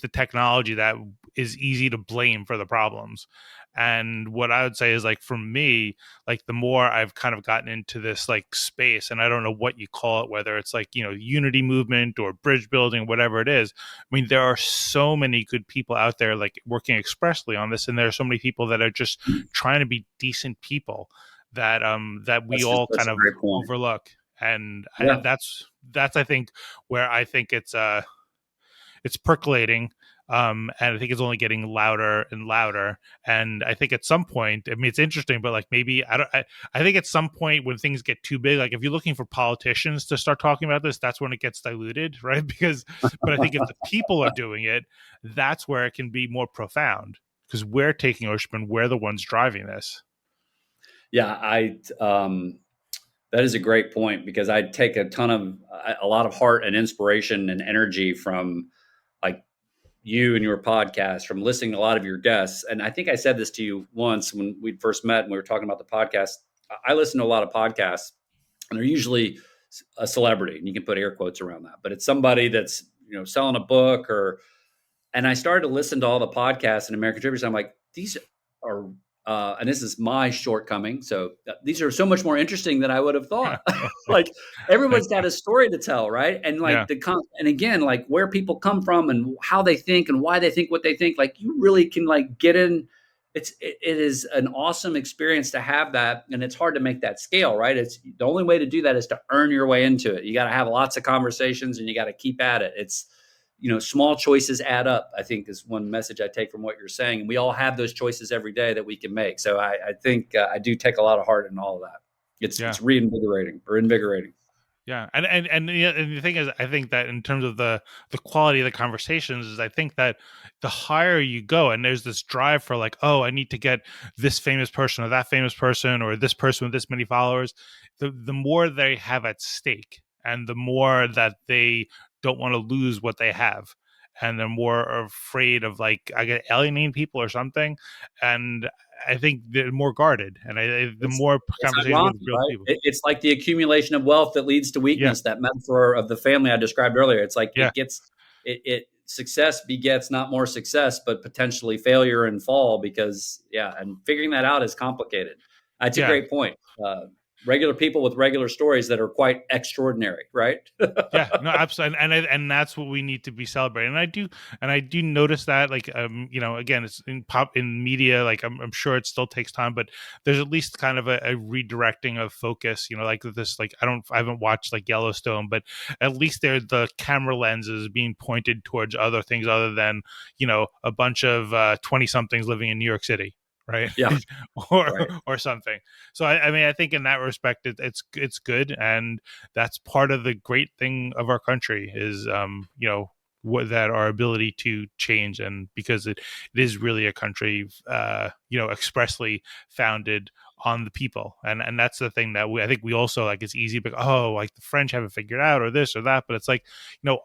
Speaker 1: the technology that is easy to blame for the problems. And what I would say is like for me, like the more I've kind of gotten into this like space, and I don't know what you call it, whether it's like unity movement or bridge building, whatever it is. I mean, there are so many good people out there like working expressly on this, and there are so many people that are just trying to be decent people that we all
Speaker 2: That's
Speaker 1: kind
Speaker 2: a
Speaker 1: of
Speaker 2: great point.
Speaker 1: overlook. And
Speaker 2: Yeah.
Speaker 1: that's I think where I think it's percolating, and I think it's only getting louder and louder. And I think at some point, I mean, it's interesting, but like maybe I think at some point when things get too big, like if you're looking for politicians to start talking about this, that's when it gets diluted, right? But I think if the people are doing it, that's where it can be more profound because we're taking ownership and we're the ones driving this.
Speaker 2: Yeah. That is a great point because I take a lot of heart and inspiration and energy from like you and your podcast, from listening to a lot of your guests. And I think I said this to you once when we first met and we were talking about the podcast. I listen to a lot of podcasts and they're usually a celebrity, and you can put air quotes around that, but it's somebody that's, selling a book and I started to listen to all the podcasts in American Contributors. I'm like, these are and this is my shortcoming. So these are so much more interesting than I would have thought. Like
Speaker 1: Thank
Speaker 2: everyone's
Speaker 1: you.
Speaker 2: got a story to tell, right? And
Speaker 1: Yeah,
Speaker 2: like and again, like where people come from and how they think and why they think what they think. Like you really can like get in. It is an awesome experience to have that, and it's hard to make that scale, right? It's the only way to do that is to earn your way into it. You got to have lots of conversations, and you got to keep at it. It's small choices add up, I think is one message I take from what you're saying. And we all have those choices every day that we can make. So I think I do take a lot of heart in all of that.
Speaker 1: yeah.
Speaker 2: It's reinvigorating or invigorating.
Speaker 1: Yeah, and yeah, and the thing is, I think that in terms of the quality of the conversations, is I think that the higher you go, and there's this drive for like, oh, I need to get this famous person or that famous person or this person with this many followers, the more they have at stake, and the more that they don't want to lose what they have, and they're more afraid of like I get alienating people or something, and I think they're more guarded, and the
Speaker 2: It's
Speaker 1: more
Speaker 2: it's
Speaker 1: conversations
Speaker 2: ironic,
Speaker 1: with real
Speaker 2: right?
Speaker 1: people,
Speaker 2: It's like the accumulation of wealth that leads to
Speaker 1: yeah,
Speaker 2: weakness. That metaphor of the family I described earlier. It's like
Speaker 1: yeah,
Speaker 2: it success begets not more success, but potentially failure and fall. Because and figuring that out is complicated. That's a
Speaker 1: yeah.
Speaker 2: great point. Regular people with regular stories that are quite extraordinary, right?
Speaker 1: Yeah, no, absolutely, and that's what we need to be celebrating. And I do notice that, like, again, it's in media. Like, I'm sure it still takes time, but there's at least kind of a redirecting of focus. Like this, like I haven't watched like Yellowstone, but at least there the camera lens is being pointed towards other things other than a bunch of 20 somethings living in New York City, right?
Speaker 2: Yeah,
Speaker 1: or
Speaker 2: right.
Speaker 1: or something. So I mean, I think in that respect, it's good, and that's part of the great thing of our country is that our ability to change, and because it is really a country expressly founded on the people, and that's the thing that I think we also like. It's easy, but like the French haven't figured out or this or that, but it's like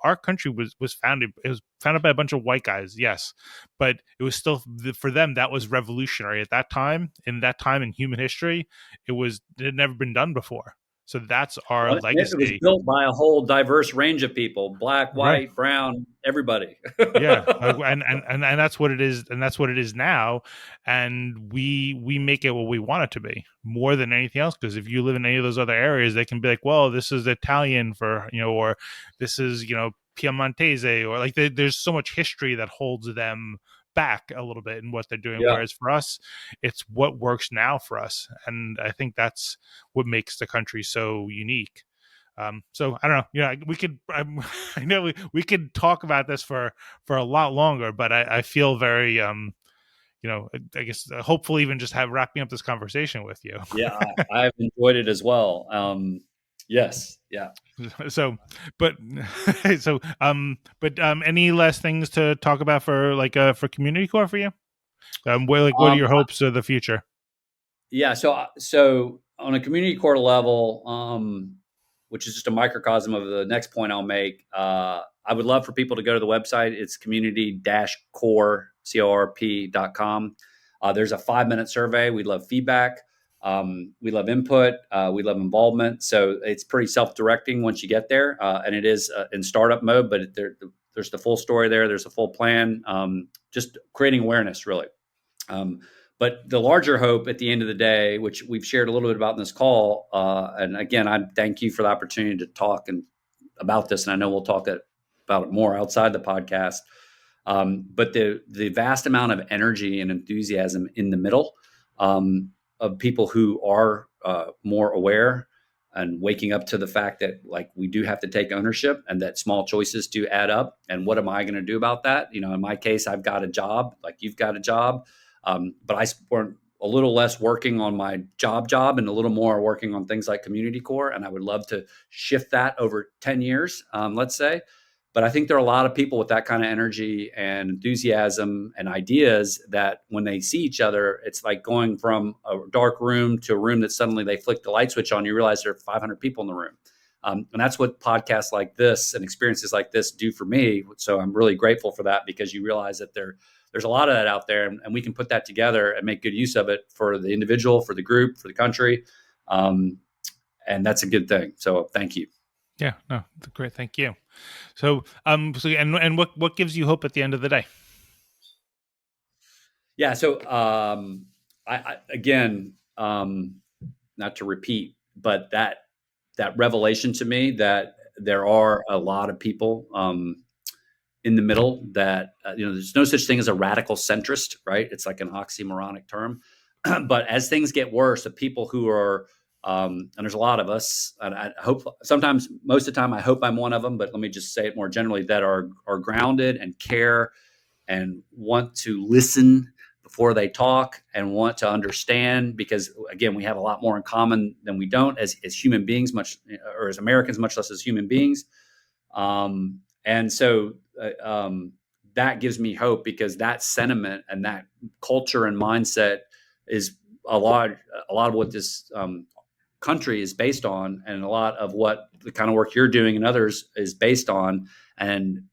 Speaker 1: our country was founded. It was founded by a bunch of white guys, yes, but it was still for them that was revolutionary at that time. In that time in human history, it had never been done before. So that's our
Speaker 2: Well, it was
Speaker 1: legacy.
Speaker 2: built by a whole diverse range of people: black,
Speaker 1: Right.
Speaker 2: white, brown, everybody.
Speaker 1: Yeah. And that's what it is, and that's what it is now. And we make it what we want it to be more than anything else. Because if you live in any of those other areas, they can be like, well, this is Italian for or this is Piemontese, or like there's so much history that holds them back a little bit in what they're doing,
Speaker 2: Yeah.
Speaker 1: whereas for us it's what works now for us, and I think that's what makes the country so unique. So I don't know. Yeah, we could. I know we could talk about this for a lot longer, but I feel very I guess hopefully even just have wrapping up this conversation with you.
Speaker 2: Yeah, I've enjoyed it as well. Yes, yeah.
Speaker 1: So, but any last things to talk about for for community core for you? What are
Speaker 2: Um,
Speaker 1: your hopes of the future?
Speaker 2: yeah, so on a community core level, which is just a microcosm of the next point I'll make, I would love for people to go to the website. It's community-core.com. There's a 5-minute survey. We love feedback. We love input. We love involvement. So it's pretty self-directing once you get there, and it is in startup mode. But there's the full story there. There's a full plan. Just creating awareness, really. Um, but the larger hope at the end of the day, which we've shared a little bit about in this call, and again, I thank you for the opportunity to talk about this, and I know we'll talk about it more outside the podcast. But the vast amount of energy and enthusiasm in the middle, of people who are more aware and waking up to the fact that like we do have to take ownership and that small choices do add up. And what am I going to do about that? In my case, I've got a job, like you've got a job, but I spent a little less working on my job and a little more working on things like community core. And I would love to shift that over 10 years, let's say. But I think there are a lot of people with that kind of energy and enthusiasm and ideas that when they see each other, it's like going from a dark room to a room that suddenly they flick the light switch on. You realize there are 500 people in the room. And that's what podcasts like this and experiences like this do for me. So I'm really grateful for that, because you realize that there's a lot of that out there, and we can put that together and make good use of it for the individual, for the group, for the country. And that's a good thing. So thank you.
Speaker 1: Yeah, no, great, thank you. So and what gives you hope at the end of the day?
Speaker 2: Yeah. So again, not to repeat, but that revelation to me that there are a lot of people in the middle that there's no such thing as a radical centrist, right? It's like an oxymoronic term. But as things get worse, the people who are and there's a lot of us, and I hope sometimes, most of the time, I hope I'm one of them. But let me just say it more generally: that are grounded and care and want to listen before they talk and want to understand, because again, we have a lot more in common than we don't as human beings, much, or as Americans, much less as human beings. And so that gives me hope, because that sentiment and that culture and mindset is a lot of what this country is based on, and a lot of what the kind of work you're doing and others is based on. And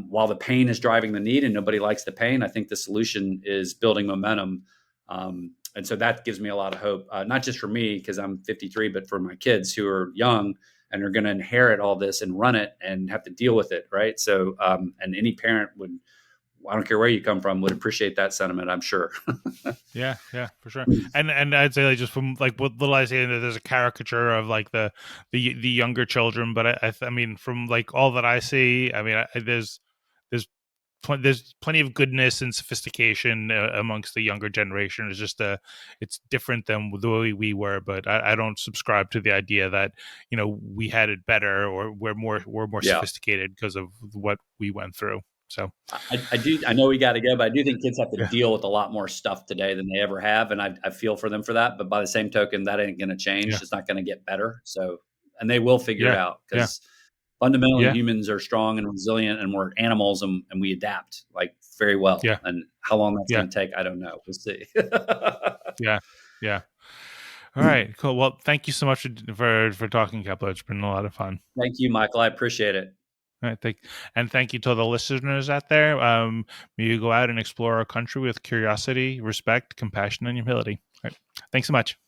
Speaker 2: while the pain is driving the need and nobody likes the pain, I think the solution is building momentum. And so that gives me a lot of hope, not just for me, because I'm 53, but for my kids who are young and are going to inherit all this and run it and have to deal with it. Right. So, and any parent would, I don't care where you come from, would appreciate that sentiment, I'm sure.
Speaker 1: Yeah, for sure. And I'd say, like, just from like what little I say, that there's a caricature of like the younger children, but I mean, from like all that I see, I mean, there's there's plenty of goodness and sophistication amongst the younger generation. It's just it's different than the way we were, but I don't subscribe to the idea that we had it better or we're more
Speaker 2: Yeah.
Speaker 1: sophisticated because of what we went through. So
Speaker 2: I do. I know we got to go, but I do think kids have to
Speaker 1: yeah,
Speaker 2: deal with a lot more stuff today than they ever have, and I feel for them for that. But by the same token, that ain't going to change.
Speaker 1: yeah,
Speaker 2: It's not going to get better. So, and they will figure it
Speaker 1: yeah,
Speaker 2: out,
Speaker 1: yeah,
Speaker 2: because fundamentally
Speaker 1: yeah,
Speaker 2: humans are strong and resilient, and we're animals, and we adapt like very well.
Speaker 1: yeah,
Speaker 2: And how long that's
Speaker 1: yeah,
Speaker 2: going to take, I don't know. We'll see.
Speaker 1: yeah, yeah. All right, cool. Well, thank you so much for talking, Kepler. It's been a lot of fun.
Speaker 2: Thank you, Michael. I appreciate it.
Speaker 1: All right, thank you to the listeners out there. May you go out and explore our country with curiosity, respect, compassion, and humility. All right, thanks so much.